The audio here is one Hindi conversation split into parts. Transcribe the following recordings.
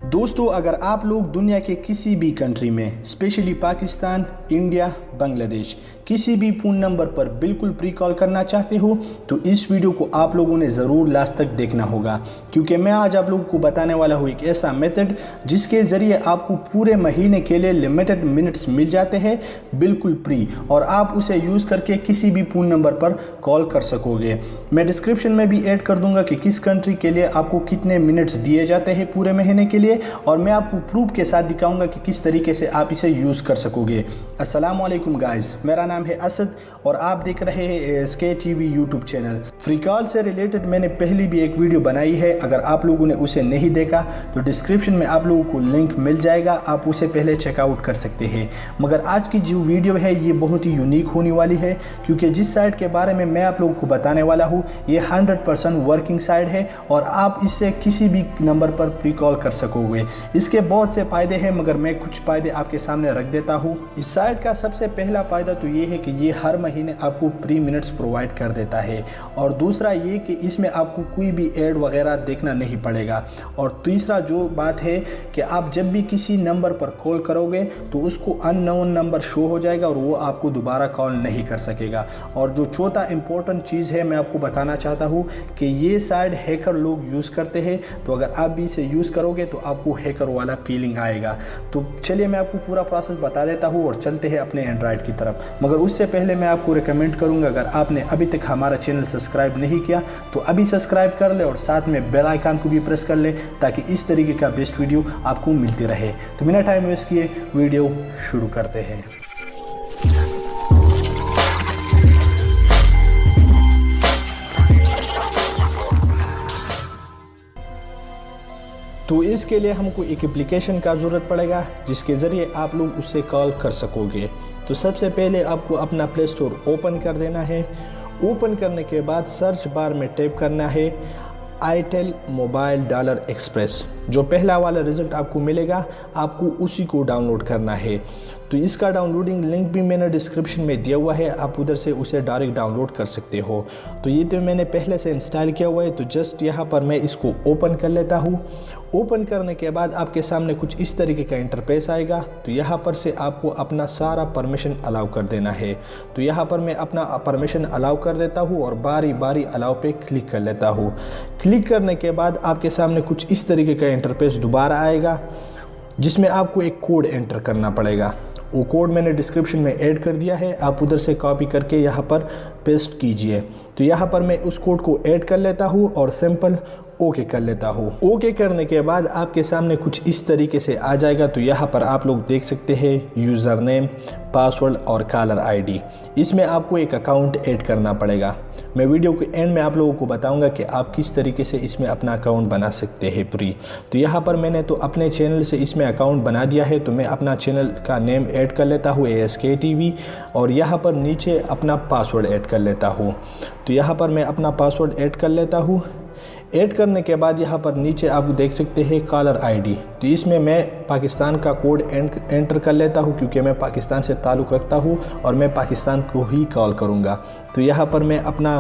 दोस्तों, अगर आप लोग दुनिया के किसी भी कंट्री में स्पेशली पाकिस्तान, इंडिया, बांग्लादेश किसी भी फ़ोन नंबर पर बिल्कुल प्री कॉल करना चाहते हो तो इस वीडियो को आप लोगों ने ज़रूर लास्ट तक देखना होगा, क्योंकि मैं आज आप लोगों को बताने वाला हूँ एक ऐसा मेथड जिसके ज़रिए आपको पूरे महीने के लिए लिमिटेड मिनट्स मिल जाते हैं बिल्कुल फ्री, और आप उसे यूज़ करके किसी भी फ़ोन नंबर पर कॉल कर सकोगे। मैं डिस्क्रिप्शन में भी ऐड कर दूंगा कि किस कंट्री के लिए आपको कितने मिनट्स दिए जाते हैं पूरे महीने के लिए, और मैं आपको प्रूफ के साथ दिखाऊंगा कि किस तरीके से आप इसे यूज़ कर सकोगे। अस्सलाम वालेकुम गाइस, मेरा नाम है असद और आप देख रहे हैं ASK TV YouTube channel. Free call से रिलेटेड मैंने पहले भी एक वीडियो बनाई है, अगर आप लोगों ने उसे नहीं देखा तो डिस्क्रिप्शन में आप लोगों को लिंक मिल जाएगा, आप उसे पहले चेकआउट कर सकते हैं। मगर आज की जो वीडियो है ये बहुत ही यूनिक होने वाली है, क्योंकि जिस साइट के बारे में मैं आप लोगों को बताने वाला हूँ ये 100% वर्किंग साइट है और आप इससे किसी भी नंबर पर प्री कॉल कर सकोगे। इसके बहुत से फ़ायदे हैं, मगर मैं कुछ फ़ायदे आपके सामने रख देता हूँ। इस साइट का सबसे पहला फ़ायदा तो ये है कि ये हर महीने आपको फ्री मिनट्स प्रोवाइड कर देता है, और दूसरा ये कि इसमें आपको कोई भी ऐड वगैरह देखना नहीं पड़ेगा, और तीसरा जो बात है कि आप जब भी किसी नंबर पर कॉल करोगे तो उसको अननोन नंबर शो हो जाएगा और वो आपको दोबारा कॉल नहीं कर सकेगा। और जो चौथा इम्पोर्टेंट चीज़ है मैं आपको बताना चाहता हूँ कि ये साइट हैकर लोग यूज़ करते हैं, तो अगर आप भी इसे यूज़ करोगे तो आपको हैकर वाला फीलिंग आएगा। तो चलिए मैं आपको पूरा प्रोसेस बता देता हूँ और चलते हैं अपने एंड्रॉयड की तरफ। मगर उससे पहले मैं आपको रिकमेंड करूँगा, अगर आपने अभी तक हमारा चैनल सब्सक्राइब नहीं किया तो अभी सब्सक्राइब कर ले और साथ में बेल आइकन को भी प्रेस कर ले, ताकि इस तरीके का बेस्ट वीडियो आपको मिलती रहे। तो बिना टाइम वेस्ट किए वीडियो शुरू करते हैं। तो इसके लिए हमको एक एप्लीकेशन का ज़रूरत पड़ेगा जिसके ज़रिए आप लोग उससे कॉल कर सकोगे। तो सबसे पहले आपको अपना प्ले स्टोर ओपन कर देना है। ओपन करने के बाद सर्च बार में टाइप करना है आईटेल मोबाइल डॉलर एक्सप्रेस। जो पहला वाला रिज़ल्ट आपको मिलेगा आपको उसी को डाउनलोड करना है। तो इसका डाउनलोडिंग लिंक भी मैंने डिस्क्रिप्शन में दिया हुआ है, आप उधर से उसे डायरेक्ट डाउनलोड कर सकते हो। तो ये तो मैंने पहले से इंस्टॉल किया हुआ है, तो जस्ट यहाँ पर मैं इसको ओपन कर लेता हूँ। ओपन करने के बाद आपके सामने कुछ इस तरीके का इंटरफेस आएगा। तो यहाँ पर से आपको अपना सारा परमिशन अलाउ कर देना है। तो यहाँ पर मैं अपना परमिशन अलाउ कर देता हूँ और बारी बारी अलाउ पे क्लिक कर लेता हूँ। क्लिक करने के बाद आपके सामने कुछ इस तरीके का इंटरफेस दोबारा आएगा, जिसमें आपको एक कोड एंटर करना पड़ेगा। वो कोड मैंने डिस्क्रिप्शन में ऐड कर दिया है, आप उधर से कॉपी करके यहाँ पर पेस्ट कीजिए। तो यहाँ पर मैं उस कोड को ऐड कर लेता हूँ और सिंपल ओके कर लेता हूँ। ओके करने के बाद आपके सामने कुछ इस तरीके से आ जाएगा। तो यहाँ पर आप लोग देख सकते हैं यूज़र नेम, पासवर्ड और कॉलर आईडी। इसमें आपको एक अकाउंट ऐड करना पड़ेगा। मैं वीडियो के एंड में आप लोगों को बताऊंगा कि आप किस तरीके से इसमें अपना अकाउंट बना सकते हैं फ्री। तो यहाँ पर मैंने तो अपने चैनल से इसमें अकाउंट बना दिया है, तो मैं अपना चैनल का नेम ऐड कर लेता हूँ ASK TV, और यहाँ पर नीचे अपना पासवर्ड ऐड कर लेता हूँ। तो यहाँ पर मैं अपना पासवर्ड ऐड कर लेता हूँ। ऐड करने के बाद यहाँ पर नीचे आप देख सकते हैं कॉलर आईडी। तो इसमें मैं पाकिस्तान का कोड एंटर कर लेता हूँ, क्योंकि मैं पाकिस्तान से ताल्लुक़ रखता हूँ और मैं पाकिस्तान को ही कॉल करूँगा। तो यहाँ पर मैं अपना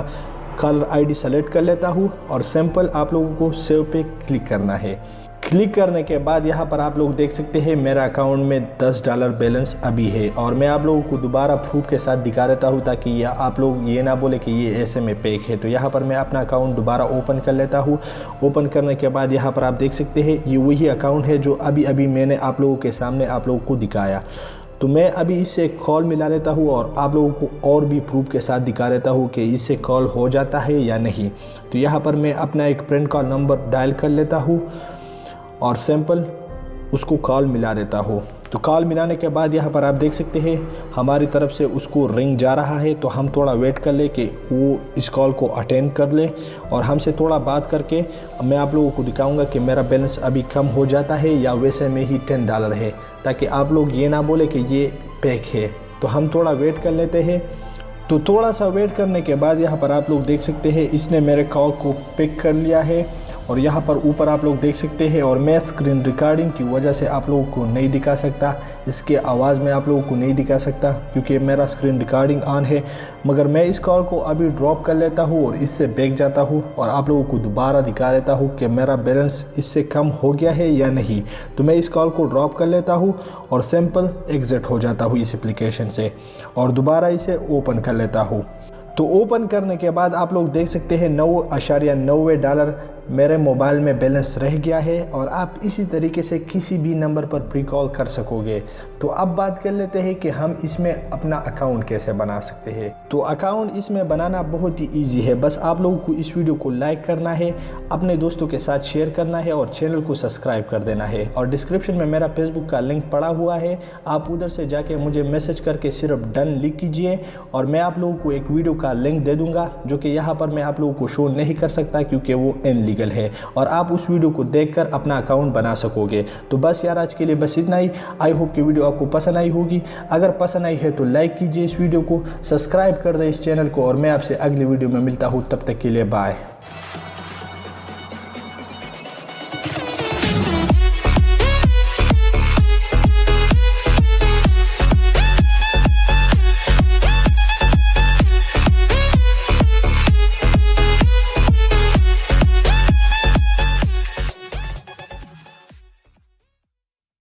कॉलर आईडी सेलेक्ट कर लेता हूँ और सिंपल आप लोगों को सेव पे क्लिक करना है। क्लिक करने के बाद यहाँ पर आप लोग देख सकते हैं मेरा अकाउंट में $10 बैलेंस अभी है, और मैं आप लोगों को दोबारा प्रूफ के साथ दिखा देता हूँ ताकि आप लोग ये ना बोले कि ये ऐसे में पैक है। तो यहाँ पर मैं अपना अकाउंट दोबारा ओपन कर लेता हूँ। ओपन करने के बाद यहाँ पर आप देख सकते हैं ये वही अकाउंट है जो अभी मैंने आप लोगों के सामने आप लोगों को दिखाया। तो मैं अभी इससे कॉल मिला लेता हूँ और आप लोगों को और भी प्रूफ के साथ दिखा देता हूँ कि इससे कॉल हो जाता है या नहीं। तो यहाँ पर मैं अपना एक फ्रेंड का नंबर डायल कर लेता हूँ और सिंपल उसको कॉल मिला देता हूँ। तो कॉल मिलाने के बाद यहाँ पर आप देख सकते हैं हमारी तरफ से उसको रिंग जा रहा है। तो हम थोड़ा वेट कर ले कि वो इस कॉल को अटेंड कर ले, और हमसे थोड़ा बात करके मैं आप लोगों को दिखाऊंगा कि मेरा बैलेंस अभी कम हो जाता है या वैसे में ही $10 है, ताकि आप लोग ये ना बोले कि ये पैक है। तो हम थोड़ा वेट कर लेते हैं। तो थोड़ा सा वेट करने के बाद यहाँ पर आप लोग देख सकते हैं इसने मेरे कॉल को पिक कर लिया है और यहाँ पर ऊपर आप लोग देख सकते हैं। और मैं स्क्रीन रिकॉर्डिंग की वजह से आप लोगों को नहीं दिखा सकता, इसके आवाज़ में आप लोगों को नहीं दिखा सकता क्योंकि मेरा स्क्रीन रिकॉर्डिंग ऑन है। मगर मैं इस कॉल को अभी ड्रॉप कर लेता हूँ और इससे बैक जाता हूँ और आप लोगों को दोबारा दिखा देता हूँ कि मेरा बैलेंस इससे कम हो गया है या नहीं। तो मैं इस कॉल को ड्रॉप कर लेता हूँ और सिंपल एग्ज़िट हो जाता हूँ इस एप्लीकेशन से और दोबारा इसे ओपन कर लेता हूँ। तो ओपन करने के बाद आप लोग देख सकते हैं $9.90 मेरे मोबाइल में बैलेंस रह गया है और आप इसी तरीके से किसी भी नंबर पर प्री कॉल कर सकोगे। तो अब बात कर लेते हैं कि हम इसमें अपना अकाउंट कैसे बना सकते हैं। तो अकाउंट इसमें बनाना बहुत ही ईजी है, बस आप लोगों को इस वीडियो को लाइक करना है, अपने दोस्तों के साथ शेयर करना है और चैनल को सब्सक्राइब कर देना है। और डिस्क्रिप्शन में मेरा फेसबुक का लिंक पड़ा हुआ है, आप उधर से जाके मुझे मैसेज करके सिर्फ डन लिख कीजिए और मैं आप लोगों को एक वीडियो का लिंक दे दूंगा जो कि यहाँ पर मैं आप लोगों को शो नहीं कर सकता क्योंकि वो इनलीगल है और आप उस वीडियो को देखकर अपना अकाउंट बना सकोगे। तो बस यार आज के लिए बस इतना ही। आई होप कि वीडियो आपको पसंद आई होगी। अगर पसंद आई है तो लाइक कीजिए इस वीडियो को, सब्सक्राइब कर दें इस चैनल को और मैं आपसे अगली वीडियो में मिलता हूँ। तब तक के लिए बाय।